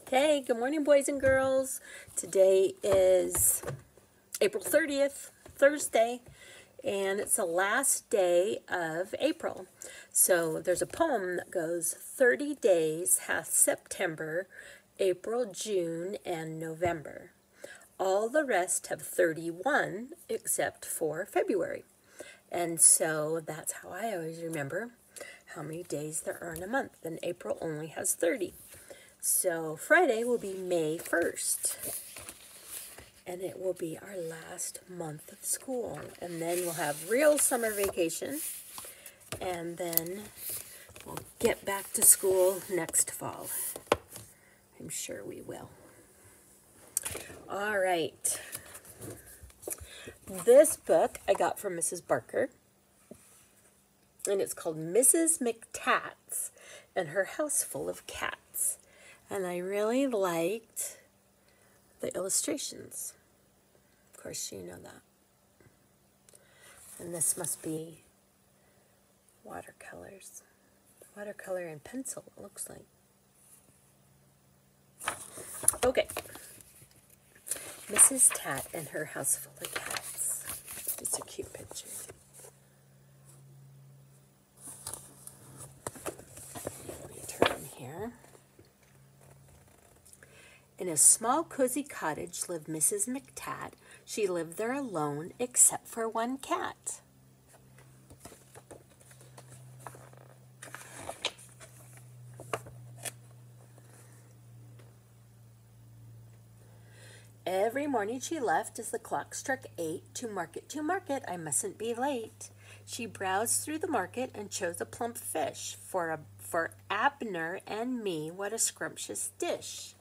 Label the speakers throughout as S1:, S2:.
S1: Okay, good morning, boys and girls. Today is April 30th, Thursday, and it's the last day of April. So there's a poem that goes, 30 days hath September, April, June, and November. All the rest have 31 except for February. And so that's how I always remember how many days there are in a month, and April only has 30. So Friday will be May 1st, and it will be our last month of school. And then we'll have real summer vacation, and then we'll get back to school next fall. I'm sure we will. All right. This book I got from Mrs. Barker, and it's called Mrs. McTats and Her House Full of Cats. And I really liked the illustrations. Of course, you know that. And this must be watercolors. Watercolor and pencil, it looks like. Okay. Mrs. Tat and Her House Full of Cats. It's a cute picture. Let me turn here. In a small, cozy cottage lived Mrs. McTat. She lived there alone, except for one cat. Every morning she left as the clock struck 8. To market, I mustn't be late. She browsed through the market and chose a plump fish. For Abner and me, what a scrumptious dish.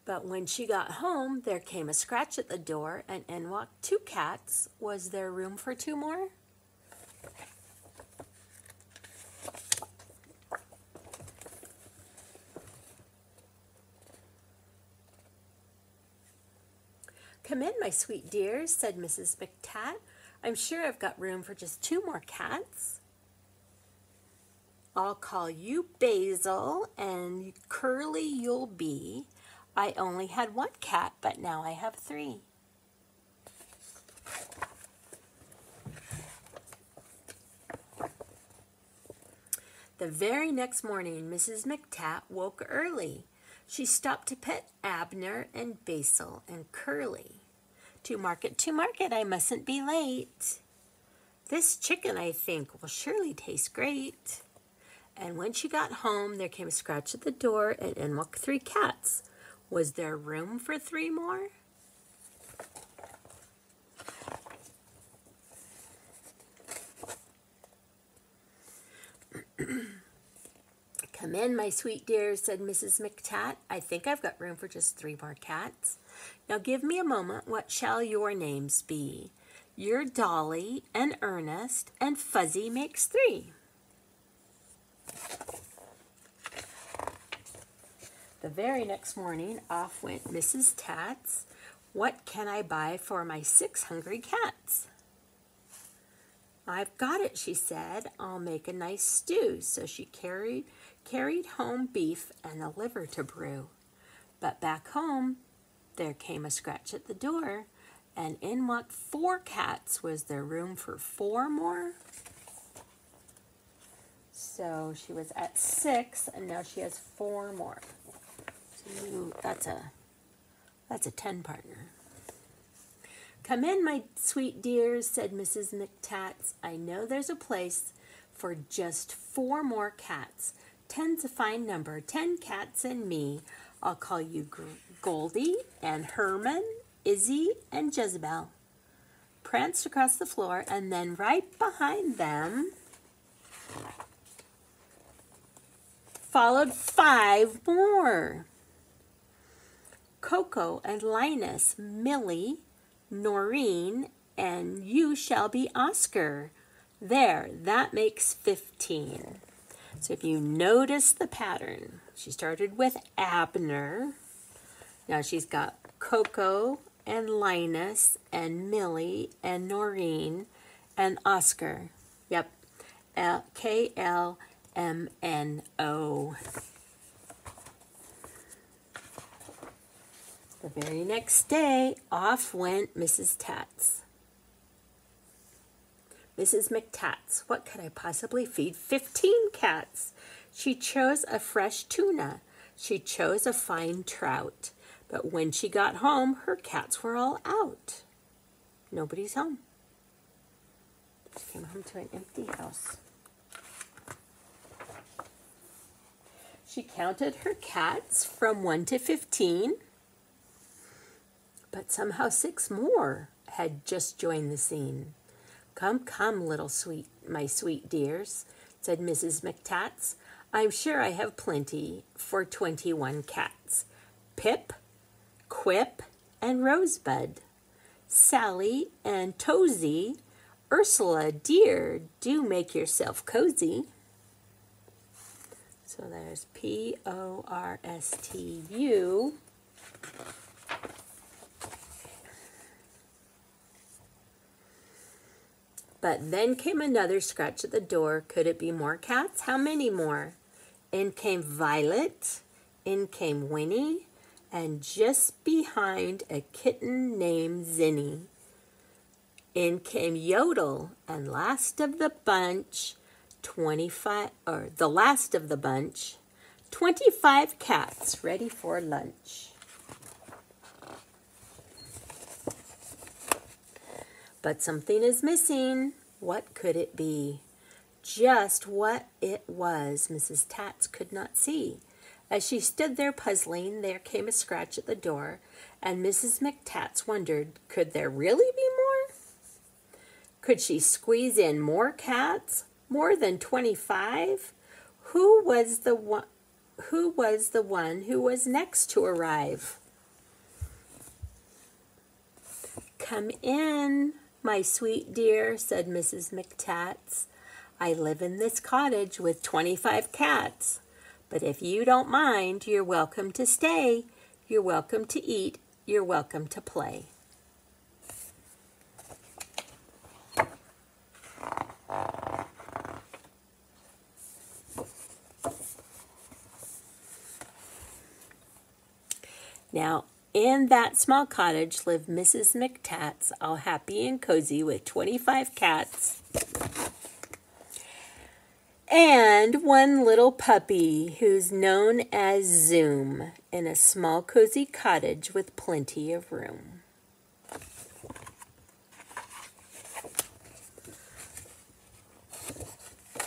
S1: But when she got home, there came a scratch at the door, and in walked 2 cats. Was there room for 2 more? Come in, my sweet dears, said Mrs. McTat. I'm sure I've got room for just 2 more cats. I'll call you Basil, and Curly you'll be. I only had 1 cat, but now I have 3. The very next morning, Mrs. McTat woke early. She stopped to pet Abner and Basil and Curly. To market, I mustn't be late. This chicken, I think, will surely taste great. And when she got home, there came a scratch at the door, and in walked 3 cats. Was there room for 3 more? Come in, my sweet dears, said Mrs. McTat. I think I've got room for just 3 more cats. Now give me a moment. What shall your names be? You're Dolly and Ernest, and Fuzzy makes 3. The very next morning, off went Mrs. Tats. What can I buy for my 6 hungry cats? I've got it, she said. I'll make a nice stew. So she carried home beef and a liver to brew. But back home, there came a scratch at the door, and in walked 4 cats. Was there room for 4 more? So she was at 6, and now she has 4 more. So that's a 10 partner. Come in, my sweet dears, said Mrs. McTats. I know there's a place for just 4 more cats. 10's a fine number, 10 cats and me. I'll call you Goldie and Herman, Izzy, and Jezebel. Pranced across the floor, and then right behind them followed 5 more. Coco and Linus, Millie, Noreen, and you shall be Oscar. There, that makes 15. So if you notice the pattern, she started with Abner. Now she's got Coco and Linus and Millie and Noreen and Oscar. Yep, K-L-M-N-O. The very next day, off went Mrs. Tats. Mrs. McTats, what could I possibly feed 15 cats? She chose a fresh tuna. She chose a fine trout. But when she got home, her cats were all out. Nobody's home. She came home to an empty house. She counted her cats from 1 to 15, but somehow 6 more had just joined the scene. Come, come, my sweet dears, said Mrs. McTats. I'm sure I have plenty for 21 cats. Pip, Quip, and Rosebud, Sally and Tozy, Ursula, dear, do make yourself cozy. So there's P-O-R-S-T-U. But then came another scratch at the door. Could it be more cats? How many more? In came Violet, in came Winnie, and just behind a kitten named Zinny. In came Yodel, and last of the bunch, 25 cats ready for lunch. But something is missing. What could it be? Just what it was, Mrs. Tats could not see. As she stood there puzzling, there came a scratch at the door, and Mrs. McTats wondered, could there really be more? Could she squeeze in more cats? More than 25? Who was the one who was next to arrive? Come in, my sweet dear, said Mrs. McTats. I live in this cottage with 25 cats. But if you don't mind, you're welcome to stay. You're welcome to eat. You're welcome to play. Now, in that small cottage lived Mrs. McTats, all happy and cozy with 25 cats. And one little puppy who's known as Zoom in a small cozy cottage with plenty of room.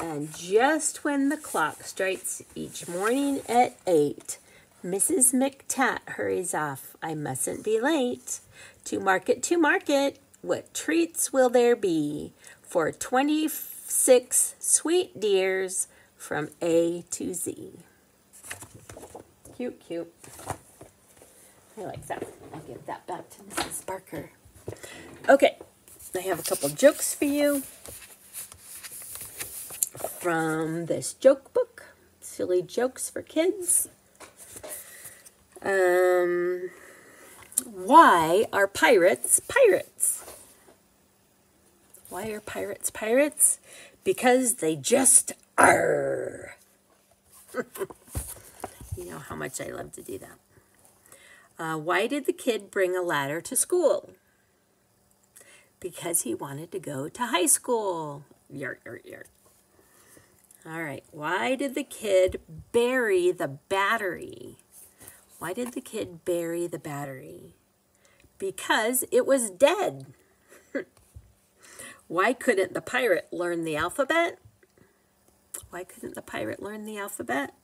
S1: And just when the clock strikes each morning at 8, Mrs. McTat hurries off. I mustn't be late. To market, what treats will there be for 26 sweet dears from A to Z? Cute, cute. I like that. I'll give that back to Mrs. Barker. Okay, I have a couple jokes for you from this joke book, Silly Jokes for Kids. Why are pirates pirates? Why are pirates pirates? Because they just are. You know how much I love to do that. Why did the kid bring a ladder to school? Because he wanted to go to high school. Yark, yark, yark. All right. Why did the kid bury the battery? Why did the kid bury the battery? Because it was dead. Why couldn't the pirate learn the alphabet? Why couldn't the pirate learn the alphabet?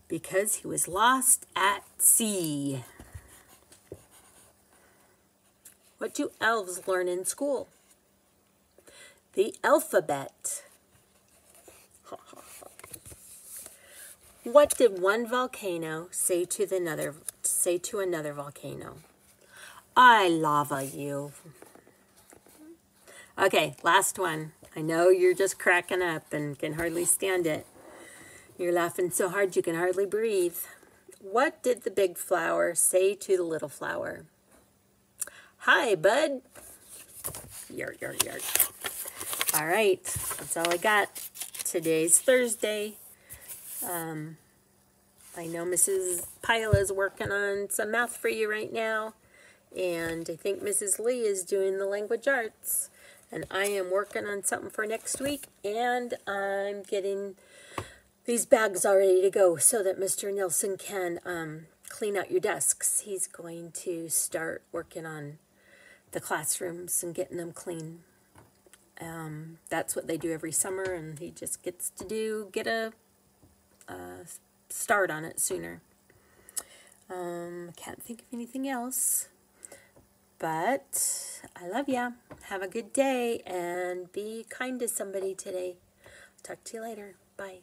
S1: Because he was lost at sea. What do elves learn in school? The alphabet. What did one volcano say to another volcano? I lava you. Okay, last one. I know you're just cracking up and can hardly stand it. You're laughing so hard you can hardly breathe. What did the big flower say to the little flower? Hi, bud. Yart, yart, yart. All right, that's all I got. Today's Thursday. I know Mrs. Pyle is working on some math for you right now, and I think Mrs. Lee is doing the language arts, and I am working on something for next week, and I'm getting these bags all ready to go so that Mr. Nilsson can clean out your desks. He's going to start working on the classrooms and getting them clean. That's what they do every summer, and he just gets to get a start on it sooner. Can't think of anything else, but I love ya. Have a good day and be kind to somebody today. Talk to you later. Bye.